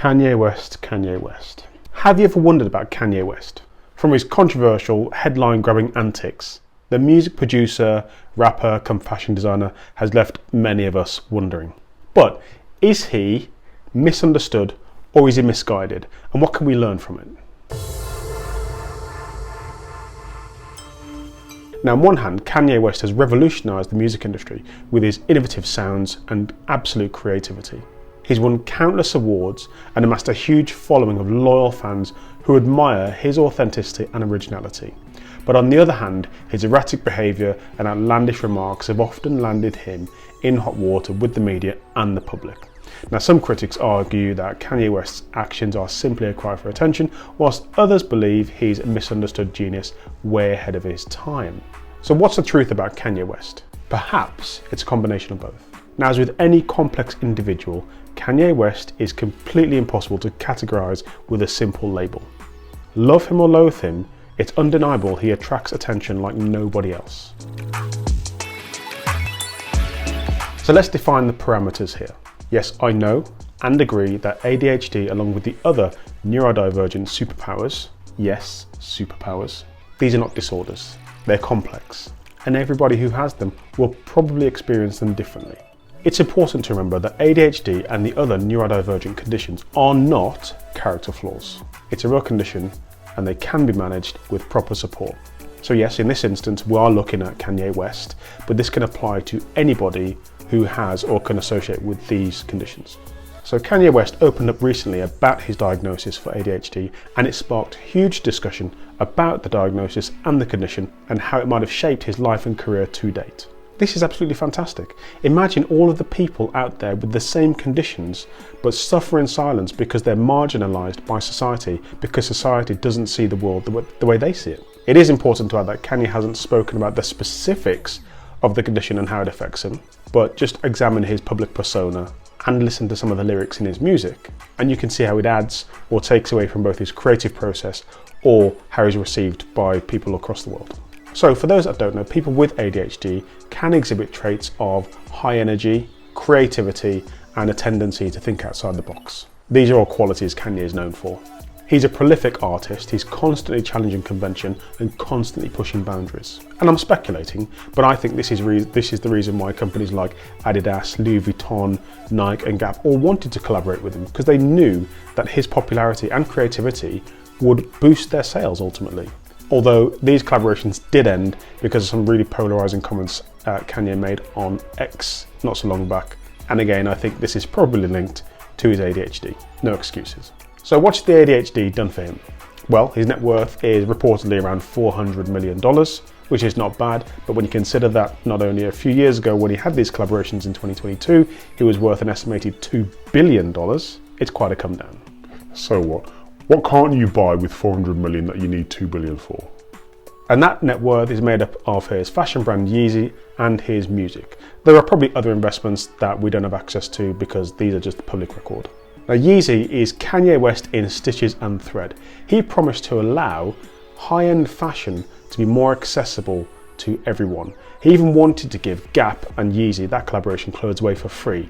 Kanye West, Kanye West. Have you ever wondered about Kanye West? From his controversial, headline-grabbing antics, the music producer, rapper, come fashion designer has left many of us wondering. But is he misunderstood or is he misguided? And what can we learn from it? Now, on one hand, Kanye West has revolutionised the music industry with his innovative sounds and absolute creativity. He's won countless awards and amassed a huge following of loyal fans who admire his authenticity and originality. But on the other hand, his erratic behaviour and outlandish remarks have often landed him in hot water with the media and the public. Now, some critics argue that Kanye West's actions are simply a cry for attention, whilst others believe he's a misunderstood genius way ahead of his time. So what's the truth about Kanye West? Perhaps it's a combination of both. Now, as with any complex individual, Kanye West is completely impossible to categorise with a simple label. Love him or loathe him, it's undeniable he attracts attention like nobody else. So let's define the parameters here. Yes, I know and agree that ADHD, along with the other neurodivergent superpowers, yes, superpowers, these are not disorders, they're complex, and everybody who has them will probably experience them differently. It's important to remember that ADHD and the other neurodivergent conditions are not character flaws. It's a real condition and they can be managed with proper support. So yes, in this instance, we are looking at Kanye West, but this can apply to anybody who has or can associate with these conditions. So Kanye West opened up recently about his diagnosis for ADHD, and it sparked huge discussion about the diagnosis and the condition and how it might have shaped his life and career to date. This is absolutely fantastic. Imagine all of the people out there with the same conditions but suffer in silence because they're marginalised by society, because society doesn't see the world the way they see it. It is important to add that Kanye hasn't spoken about the specifics of the condition and how it affects him, but just examine his public persona and listen to some of the lyrics in his music, and you can see how it adds or takes away from both his creative process or how he's received by people across the world. So for those that don't know, people with ADHD can exhibit traits of high energy, creativity, and a tendency to think outside the box. These are all qualities Kanye is known for. He's a prolific artist, he's constantly challenging convention and constantly pushing boundaries. And I'm speculating, but I think this is the reason why companies like Adidas, Louis Vuitton, Nike and Gap all wanted to collaborate with him, because they knew that his popularity and creativity would boost their sales ultimately. Although these collaborations did end because of some really polarizing comments Kanye made on X not so long back. And again, I think this is probably linked to his ADHD. No excuses. So what's the ADHD done for him? Well, his net worth is reportedly around $400 million, which is not bad, but when you consider that not only a few years ago when he had these collaborations in 2022, he was worth an estimated $2 billion, it's quite a come down. So what? What can't you buy with 400 million that you need 2 billion for? And that net worth is made up of his fashion brand Yeezy and his music. There are probably other investments that we don't have access to because these are just public record. Now, Yeezy is Kanye West in stitches and thread. He promised to allow high-end fashion to be more accessible to everyone. He even wanted to give Gap and Yeezy, that collaboration, clothes away for free.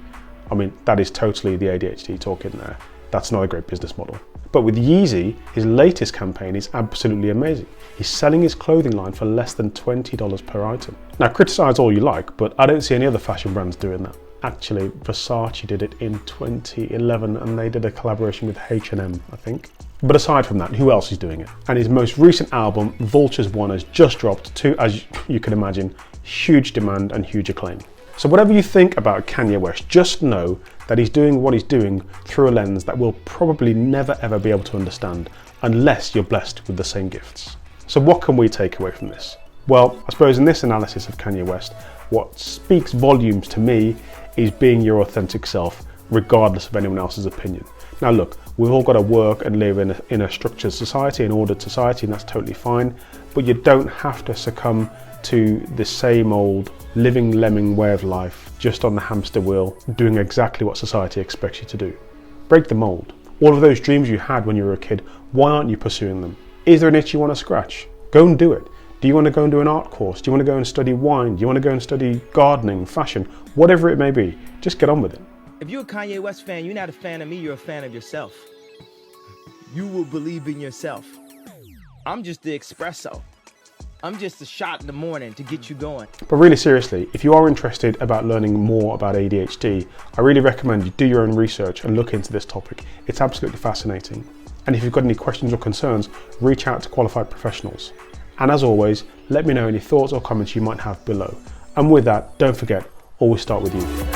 I mean, that is totally the ADHD talking there. That's not a great business model. But with Yeezy, his latest campaign is absolutely amazing. He's selling his clothing line for less than $20 per item. Now, criticize all you like, but I don't see any other fashion brands doing that. Actually, Versace did it in 2011 and they did a collaboration with H&M, I think. But aside from that, who else is doing it? And his most recent album, Vultures 1, has just dropped to, as you can imagine, huge demand and huge acclaim. So whatever you think about Kanye West, just know that he's doing what he's doing through a lens that we'll probably never ever be able to understand unless you're blessed with the same gifts. So what can we take away from this? Well, I suppose in this analysis of Kanye West, what speaks volumes to me is being your authentic self, regardless of anyone else's opinion. Now look, we've all got to work and live in a structured society, an ordered society, and that's totally fine, but you don't have to succumb to the same old living lemming way of life, just on the hamster wheel, doing exactly what society expects you to do. Break the mold. All of those dreams you had when you were a kid, why aren't you pursuing them? Is there an itch you want to scratch? Go and do it. Do you want to go and do an art course? Do you want to go and study wine? Do you want to go and study gardening, fashion? Whatever it may be, just get on with it. If you're a Kanye West fan, you're not a fan of me, you're a fan of yourself. You will believe in yourself. I'm just the espresso. I'm just a shot in the morning to get you going. But really seriously, if you are interested about learning more about ADHD, I really recommend you do your own research and look into this topic. It's absolutely fascinating. And if you've got any questions or concerns, reach out to qualified professionals. And as always, let me know any thoughts or comments you might have below. And with that, don't forget, always start with you.